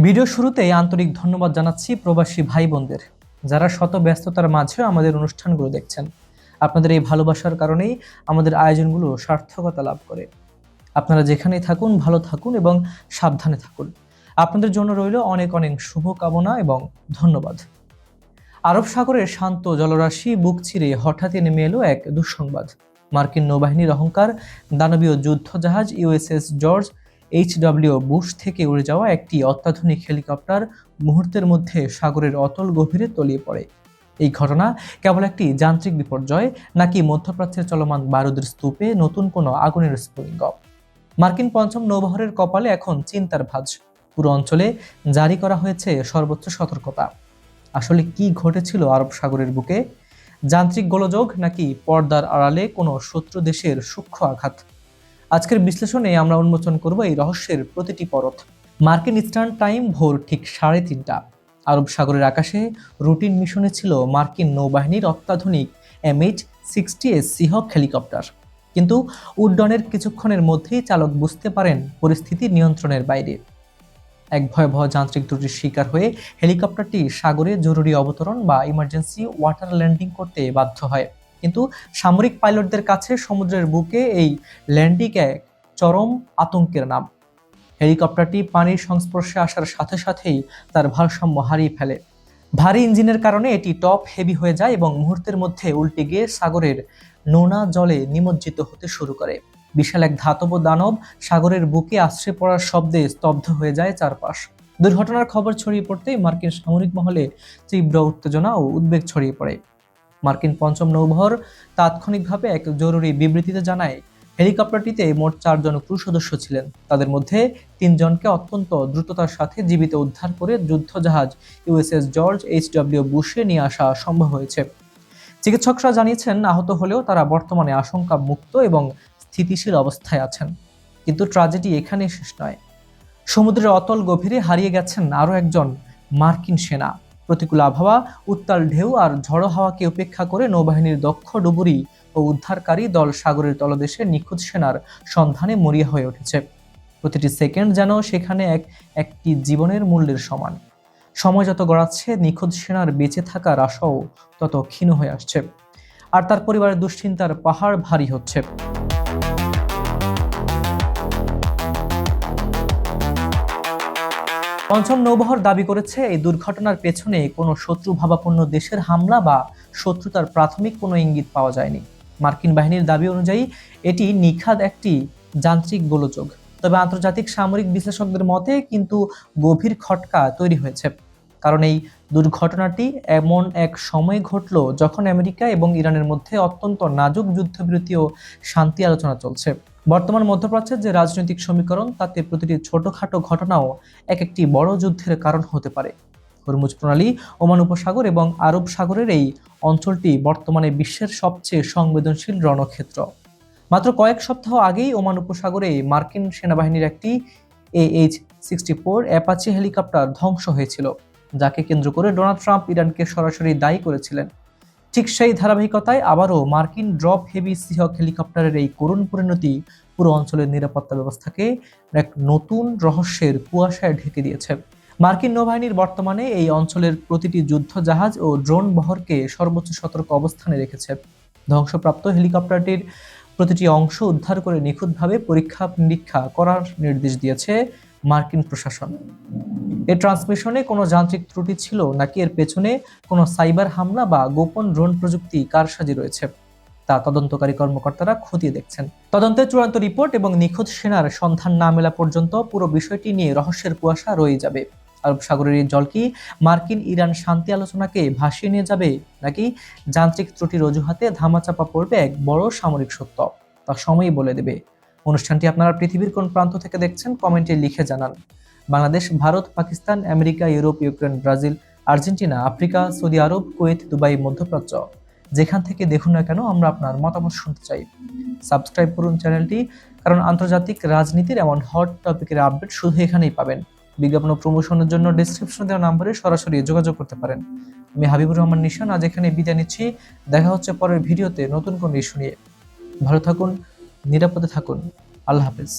Video শুরুতেই আন্তরিক ধন্যবাদ জানাচ্ছি প্রবাসী ভাই বোনদের যারা শত ব্যস্ততার মাঝে আমাদের অনুষ্ঠানগুলো দেখছেন। আপনাদের এই ভালোবাসার কারণেই আমাদের আয়োজনগুলো সার্থকতা লাভ করে। আপনারা যেখানেই থাকুন ভালো থাকুন এবং সাবধানে থাকুন। আপনাদের জন্য রইল অনেক অনেক শুভকামনা এবং ধন্যবাদ। আরব সাগরের শান্ত জলরাশি বুক চিরে হঠাৎই নেমে এলো এক দুঃসংবাদ। মার্কিন নৌবাহিনীর অহংকার দানবীয় যুদ্ধজাহাজ ইউএসএস জর্জ এইচডব্লিউ বুশ থেকে উড়ে যাওয়া একটি অত্যাধুনিক হেলিকপ্টার মুহূর্তের মধ্যে সাগরের অতল গভীরে তলিয়ে পড়ে। এই ঘটনা কেবল একটি যান্ত্রিক বিপর্যয় নাকি মধ্যপ্রাচ্যের চলমান বারুদের স্তূপে নতুন কোনো আগুনের স্ফুলিঙ্গ? মার্কিন পঞ্চম নৌবহরের কপালে এখন চিন্তার ভাঁজ। পুরো অঞ্চলে জারি করা হয়েছে সর্বোচ্চ সতর্কতা। আসলে কি ঘটেছিল আরব সাগরের বুকে? যান্ত্রিক গোলযোগ নাকি পর্দার আড়ালে কোনো শত্রু দেশের সূক্ষ্ম আঘাত? আজকের বিশ্লেষণে আমরা উন্মোচন করব এই রহস্যের প্রতিটি পরত। মার্কিন ইস্টার্ন টাইম ভোর ঠিক 3:30। আরব সাগরের আকাশে রুটিন মিশনে ছিল মার্কিন নৌবাহিনীর অত্যাধুনিক MH-60S সিহক হেলিকপ্টার। কিন্তু উড্ডয়নের কিছুক্ষণের মধ্যেই চালক বুঝতে পারেন পরিস্থিতি নিয়ন্ত্রণের বাইরে। এক ভয়াবহ যান্ত্রিক ত্রুটির শিকার হয়ে হেলিকপ্টারটি সাগরে জরুরি অবতরণ বা ইমার্জেন্সি ওয়াটার ল্যান্ডিং করতে বাধ্য হয়। কিন্তু সামরিক পাইলটদের কাছে সমুদ্রের বুকে এই ল্যান্ডিং এক চরম আতঙ্কের নাম। হেলিকপ্টারটি পানির সংস্পর্শে আসার সাথে সাথেই তার ভারসাম্য হারিয়ে ফেলে। ভারী ইঞ্জিনের কারণে এটি টপ হেভি হয়ে যায় এবং মুহূর্তের মধ্যে উল্টে গিয়ে সাগরের নোনা জলে নিমজ্জিত হতে শুরু করে। বিশাল এক ধাতব দানব সাগরের বুকে আছড়ে পড়ার শব্দে স্তব্ধ হয়ে যায় চারপাশ। দুর্ঘটনার খবর ছড়িয়ে পড়তেই মার্কিন সামরিক মহলে তীব্র উত্তেজনা ও উদ্বেগ ছড়িয়ে পড়ে। মার্কিন পঞ্চম নৌবহর তাৎক্ষণিকভাবে এক জরুরি বিবৃতিতে জানায়, হেলিকপ্টারটিতে মোট 4 জন ক্রু সদস্য ছিলেন। তাদের মধ্যে 3 জনকে অত্যন্ত দ্রুততার সাথে জীবিত উদ্ধার করে যুদ্ধজাহাজ ইউএসএস জর্জ এইচডব্লিউ বুশে নিয়ে আসা সম্ভব হয়েছে। চিকিৎসকরা জানিয়েছেন, আহত হলেও তারা বর্তমানে আশঙ্কা মুক্ত এবং স্থিতিশীল অবস্থায় আছেন। কিন্তু ট্র্যাজেডি এখানে শেষ নয়। সমুদ্রের অতল গভীরে হারিয়ে গেছেন আরও একজন মার্কিন সেনা। প্রতিকূল আবহাওয়া, উত্তাল ঢেউ আর ঝড়ো হাওয়াকে উপেক্ষা করে নৌবাহিনীর দক্ষ ডুবুরি ও উদ্ধারকারী দল সাগরের তলদেশে নিখোঁজ সেনার সন্ধানে মরিয়া হয়ে উঠেছে। প্রতিটি সেকেন্ড যেন সেখানে একটি জীবনের মূল্যের সমান। সময় যত গড়াচ্ছে, নিখোঁজ সেনার বেঁচে থাকার আশাও তত ক্ষীণ হয়ে আসছে, আর তার পরিবারের দুশ্চিন্তার পাহাড় ভারী হচ্ছে। পঞ্চম নৌবহর দাবি করেছে, এই দুর্ঘটনার পেছনে কোনো শত্রুভাবাপন্ন দেশের হামলা বা শত্রুতার প্রাথমিক কোনো ইঙ্গিত পাওয়া যায়নি। মার্কিন বাহিনীর দাবি অনুযায়ী এটি নিখাদ একটি যান্ত্রিক গোলযোগ। তবে আন্তর্জাতিক সামরিক বিশ্লেষকদের মতে কিন্তু গভীর খটকা তৈরি হয়েছে। কারণ এই দুর্ঘটনাটি এমন এক সময় ঘটল যখন আমেরিকা এবং ইরানের মধ্যে অত্যন্ত নাজুক যুদ্ধবিরতি ও শান্তি আলোচনা চলছে। বর্তমান মধ্যপ্রাচ্যের যে রাজনৈতিক সমীকরণ, তাতে প্রতিটি ছোটখাটো ঘটনাও একটি বড় যুদ্ধের কারণ হতে পারে। হরমুজ প্রণালী, ওমান উপসাগর এবং আরব সাগরের এই অঞ্চলটি বর্তমানে বিশ্বের সবচেয়ে সংবেদনশীল রণক্ষেত্র। মাত্র কয়েক সপ্তাহ আগেই ওমান উপসাগরে মার্কিন সেনাবাহিনীর একটি AH-64 অ্যাপাচি হেলিকপ্টার ধ্বংস হয়েছিল, যাকে কেন্দ্র করে ডোনাল্ড ট্রাম্প ইরানকে সরাসরি দায়ী করেছিলেন। ঠিক সেই ধারাবাহিকতায় আবারও মার্কিন ড্রপ হেভি সিহক হেলিকপ্টারের এই করুণ পরিণতি পুরো অঞ্চলের নিরাপত্তা ব্যবস্থাকে এক নতুন রহস্যের কুয়াশায় ঢেকে দিয়েছে। মার্কিন নৌবাহিনীর বর্তমানে এই অঞ্চলের প্রতিটি যুদ্ধ জাহাজ ও ড্রোন বহরকে সর্বোচ্চ সতর্ক অবস্থানে রেখেছে। ধ্বংসপ্রাপ্ত হেলিকপ্টারটির প্রতিটি অংশ উদ্ধার করে নিখুঁতভাবে পরীক্ষা নিরীক্ষা করার নির্দেশ দিয়েছে মার্কিন প্রশাসন। এর ট্রান্সমিশনে কোনো যান্ত্রিক ত্রুটি ছিল নাকি এর পেছনে কোনো সাইবার হামলা বা গোপন ড্রোন প্রযুক্তি কারসাজি রয়েছে, তা তদন্তকারী কর্মকর্তারা খতিয়ে দেখছেন। তদন্তের চূড়ান্ত রিপোর্ট এবং নিখোঁজ সেনার সন্ধান না মেলা পর্যন্ত পুরো বিষয়টি নিয়ে রহস্যের কুয়াশা রয়ে যাবে। আরব সাগরের এই জল কি মার্কিন ইরান শান্তি আলোচনাকে ভাসিয়ে নিয়ে যাবে, নাকি যান্ত্রিক ত্রুটির অজুহাতে ধামাচাপা পড়বে এক বড় সামরিক সত্য? তা সময়ই বলে দেবে। অনুষ্ঠানটি আপনারা পৃথিবীর কোন প্রান্ত থেকে দেখছেন কমেন্টে লিখে জানান। Bangladesh, Bharat, Pakistan, America, Europe, Ukraine, Brazil, Argentina, Africa, Saudi Arab, Kuwait, Dubai, মধ্যপ্রাচ্য, যেখান থেকে দেখুন না কেন আমরা আপনার মতামত শুনতে চাই। সাবস্ক্রাইব করুন চ্যানেলটি, কারণ আন্তর্জাতিক রাজনীতির এমন হট টপিকের আপডেট শুধু এখানেই পাবেন। বিজ্ঞাপন ও প্রমোশনের জন্য ডেসক্রিপশনে দেওয়া নম্বরে সরাসরি যোগাযোগ করতে পারেন। আমি হাবিবুর রহমান নিশান আজ এখানে বিদায় নিচ্ছি। দেখা হচ্ছে পরের ভিডিওতে নতুন কোনো ইস্যু নিয়ে। ভালো থাকুন, নিরাপদে থাকুন। আল্লাহ হাফেজ।